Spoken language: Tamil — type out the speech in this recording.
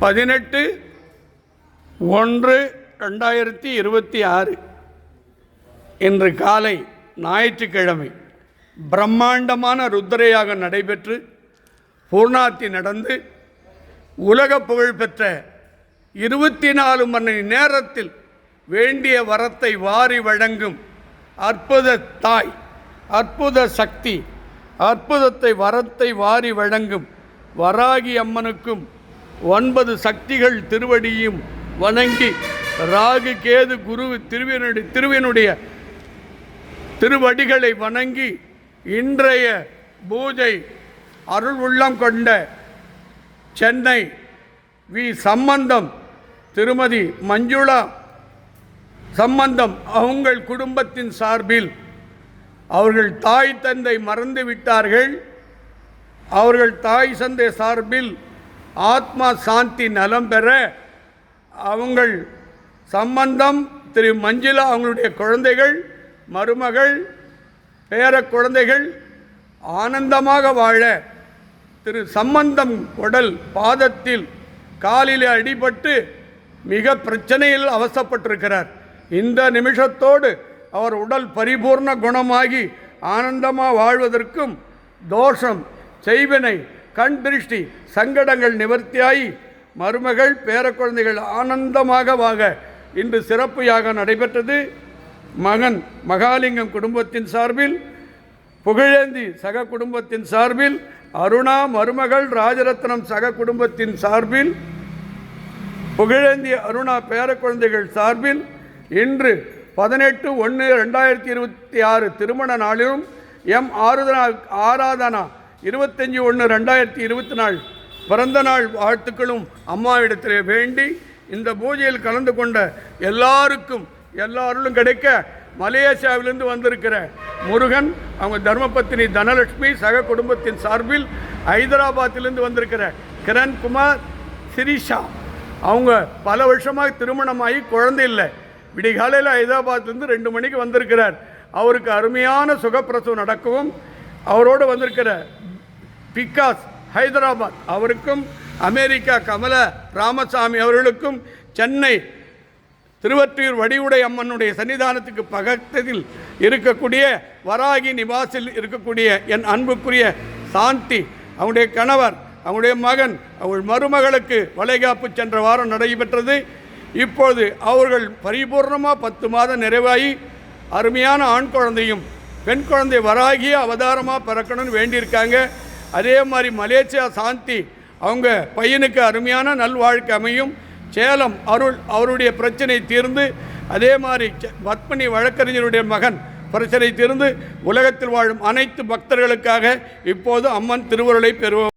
18/1/2026 இன்று காலை ஞாயிற்றுக்கிழமை பிரம்மாண்டமான ருத்ரயாகம் நடைபெற்று பூர்ணாத்தி நடந்து உலக புகழ்பெற்ற 24 மணி நேரத்தில் வேண்டிய வரத்தை வாரி வழங்கும் அற்புத தாய், அற்புத சக்தி, அற்புதத்தை வரத்தை வாரி வழங்கும் வராகி அம்மனுக்கும் 9 சக்திகள் திருவடியும் வணங்கி ராகு கேது குரு திருவினுடைய திருவடிகளை வணங்கி இன்றைய பூஜை அருள் உள்ளம் கொண்ட சென்னை வி சம்பந்தம் திருமதி மஞ்சுளா சம்பந்தம் அவங்கள் குடும்பத்தின் சார்பில் அவர்கள் தாய் தந்தை மறந்து விட்டார்கள். அவர்கள் தாய் தந்தை சார்பில் ஆத்மா சாந்தி நலம் பெற அவங்கள் சம்பந்தம் திரு மஞ்சுளா அவங்களுடைய குழந்தைகள், மருமகள், பேர குழந்தைகள் ஆனந்தமாக வாழ திரு சம்பந்தம் உடல் பாதத்தில் காலில் அடிபட்டு மிக பிரச்சனையில் அவசப்பட்டிருக்கிறார். இந்த நிமிஷத்தோடு அவர் உடல் பரிபூர்ண குணமாகி ஆனந்தமாக வாழ்வதற்கும் தோஷம், செய்வினை, கண் திருஷ்டி, சங்கடங்கள் நிவர்த்தியாகி மருமகள், பேர குழந்தைகள் ஆனந்தமாக வாழ இன்று சிறப்பு யாகம் நடைபெற்றது. மகன் மகாலிங்கம் குடும்பத்தின் சார்பில், புகழேந்தி சக குடும்பத்தின் சார்பில், அருணா மருமகள் ராஜரத்னம் சக குடும்பத்தின் சார்பில், புகழேந்தி அருணா பேர குழந்தைகள் சார்பில் இன்று 18/1/2026 திருமண நாளிலும் எம் ஆராதனா 25/1/2024 பிறந்த நாள் வாழ்த்துக்களும் அம்மாவிடத்திலே வேண்டி இந்த பூஜையில் கலந்து கொண்ட எல்லாரும் கிடைக்க மலேசியாவிலிருந்து வந்திருக்கிற முருகன், அவங்க தர்மபத்தினி தனலட்சுமி சக குடும்பத்தின் சார்பில், ஹைதராபாத்திலிருந்து வந்திருக்கிற கிரண்குமார், சிரிஷா அவங்க பல வருஷமாக திருமணமாகி குழந்தை இல்லை, விடிகாலையில் ஹைதராபாத்லேருந்து 2 மணிக்கு வந்திருக்கிறார். அவருக்கு அருமையான சுகப்பிரசவம் நடக்கவும் அவரோடு வந்திருக்கிற பிகாஸ் ஹைதராபாத் அவருக்கும், அமெரிக்கா கமல ராமசாமி அவர்களுக்கும், சென்னை திருவற்றியூர் வடிவுடை அம்மனுடைய சன்னிதானத்துக்கு பக்கத்தில் இருக்கக்கூடிய வராகி நிவாசில் இருக்கக்கூடிய என் அன்புக்குரிய சாந்தி, அவங்களுடைய கணவர், அவங்களுடைய மகன், அவங்கள் மருமகளுக்கு வளைகாப்பு சென்ற வாரம் நடைபெற்றது. இப்போது அவர்கள் பரிபூர்ணமாக 10 மாதம் நிறைவாகி அருமையான ஆண் குழந்தையும் பெண் குழந்தை வராகிய அவதாரமாக பிறக்கணும்னு வேண்டியிருக்காங்க. அதே மாதிரி மலேசியா சாந்தி அவங்க பையனுக்கு அருமையான நல்வாழ்க்கை அமையும். சேலம் அருள் அவருடைய பிரச்சனை தீர்ந்து, அதே மாதிரி பத்மினி வழக்கறிஞருடைய மகன் பிரச்சனை தீர்ந்து உலகத்தில் வாழும் அனைத்து பக்தர்களுக்காக இப்போது அம்மன் திருவருளை பெறுவோம்.